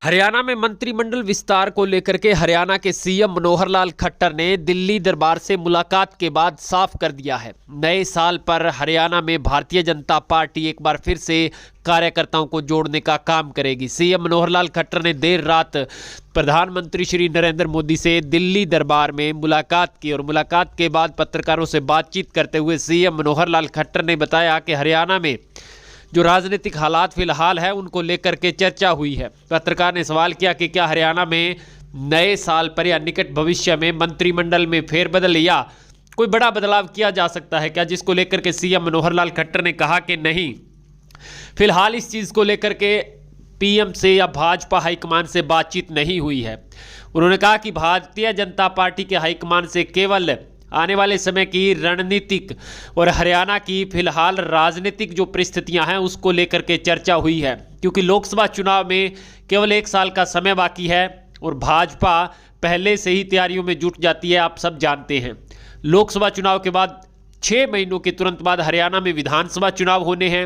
हरियाणा में मंत्रिमंडल विस्तार को लेकर के हरियाणा के सीएम मनोहर लाल खट्टर ने दिल्ली दरबार से मुलाकात के बाद साफ कर दिया है। नए साल पर हरियाणा में भारतीय जनता पार्टी एक बार फिर से कार्यकर्ताओं को जोड़ने का काम करेगी। सीएम मनोहर लाल खट्टर ने देर रात प्रधानमंत्री श्री नरेंद्र मोदी से दिल्ली दरबार में मुलाकात की और मुलाकात के बाद पत्रकारों से बातचीत करते हुए सीएम मनोहर लाल खट्टर ने बताया कि हरियाणा में जो राजनीतिक हालात फिलहाल है उनको लेकर के चर्चा हुई है। पत्रकार ने सवाल किया कि क्या हरियाणा में नए साल पर या निकट भविष्य में मंत्रिमंडल में फेरबदल या कोई बड़ा बदलाव किया जा सकता है क्या, जिसको लेकर के सीएम मनोहर लाल खट्टर ने कहा कि नहीं, फिलहाल इस चीज़ को लेकर के पीएम से या भाजपा हाईकमान से बातचीत नहीं हुई है। उन्होंने कहा कि भारतीय जनता पार्टी के हाईकमान से केवल आने वाले समय की रणनीतिक और हरियाणा की फिलहाल राजनीतिक जो परिस्थितियां हैं उसको लेकर के चर्चा हुई है, क्योंकि लोकसभा चुनाव में केवल 1 साल का समय बाकी है और भाजपा पहले से ही तैयारियों में जुट जाती है। आप सब जानते हैं लोकसभा चुनाव के बाद 6 महीनों के तुरंत बाद हरियाणा में विधानसभा चुनाव होने हैं।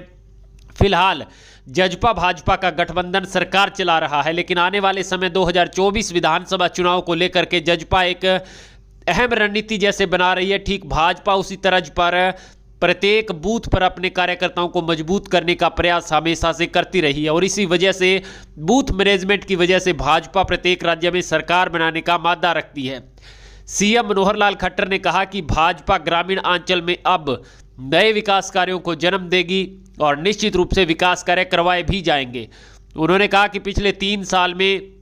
फिलहाल जजपा भाजपा का गठबंधन सरकार चला रहा है, लेकिन आने वाले समय 2024 विधानसभा चुनाव को लेकर के जजपा एक अहम रणनीति जैसे बना रही है, ठीक भाजपा उसी तर्ज पर प्रत्येक बूथ पर अपने कार्यकर्ताओं को मजबूत करने का प्रयास हमेशा से करती रही है और इसी वजह से बूथ मैनेजमेंट की वजह से भाजपा प्रत्येक राज्य में सरकार बनाने का मादा रखती है। सीएम मनोहर लाल खट्टर ने कहा कि भाजपा ग्रामीण अंचल में अब नए विकास कार्यों को जन्म देगी और निश्चित रूप से विकास कार्य करवाए भी जाएंगे। उन्होंने कहा कि पिछले 3 साल में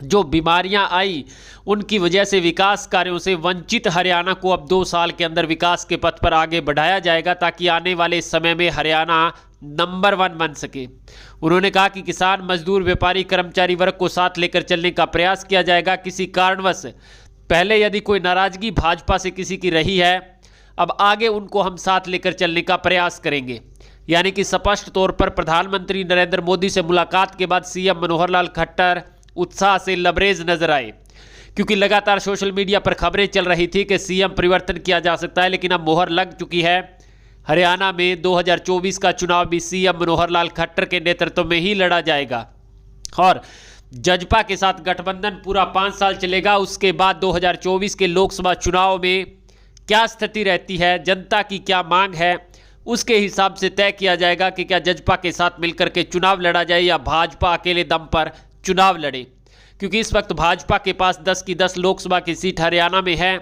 जो बीमारियां आई उनकी वजह से विकास कार्यों से वंचित हरियाणा को अब 2 साल के अंदर विकास के पथ पर आगे बढ़ाया जाएगा ताकि आने वाले समय में हरियाणा नंबर 1 बन सके। उन्होंने कहा कि किसान, मजदूर, व्यापारी, कर्मचारी वर्ग को साथ लेकर चलने का प्रयास किया जाएगा। किसी कारणवश पहले यदि कोई नाराजगी भाजपा से किसी की रही है, अब आगे उनको हम साथ लेकर चलने का प्रयास करेंगे। यानी कि स्पष्ट तौर पर प्रधानमंत्री नरेंद्र मोदी से मुलाकात के बाद सीएम मनोहर लाल खट्टर उत्साह से लबरेज नजर आए, क्योंकि लगातार सोशल मीडिया पर खबरें चल रही थी कि सीएम परिवर्तन किया जा सकता है, लेकिन अब मोहर लग चुकी है। हरियाणा में 2024 का चुनाव भी सीएम मनोहर लाल खट्टर के नेतृत्व में ही लड़ा जाएगा और जजपा के साथ गठबंधन पूरा 5 साल चलेगा। उसके बाद 2024 के लोकसभा चुनाव में क्या स्थिति रहती है, जनता की क्या मांग है, उसके हिसाब से तय किया जाएगा कि क्या जजपा के साथ मिलकर के चुनाव लड़ा जाए या भाजपा अकेले दम पर चुनाव लड़े, क्योंकि इस वक्त भाजपा के पास 10 की 10 लोकसभा की सीट हरियाणा में है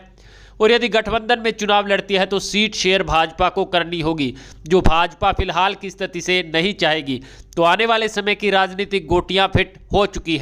और यदि गठबंधन में चुनाव लड़ती है तो सीट शेयर भाजपा को करनी होगी, जो भाजपा फिलहाल की स्थिति से नहीं चाहेगी। तो आने वाले समय की राजनीतिक गोटियां फिट हो चुकी है।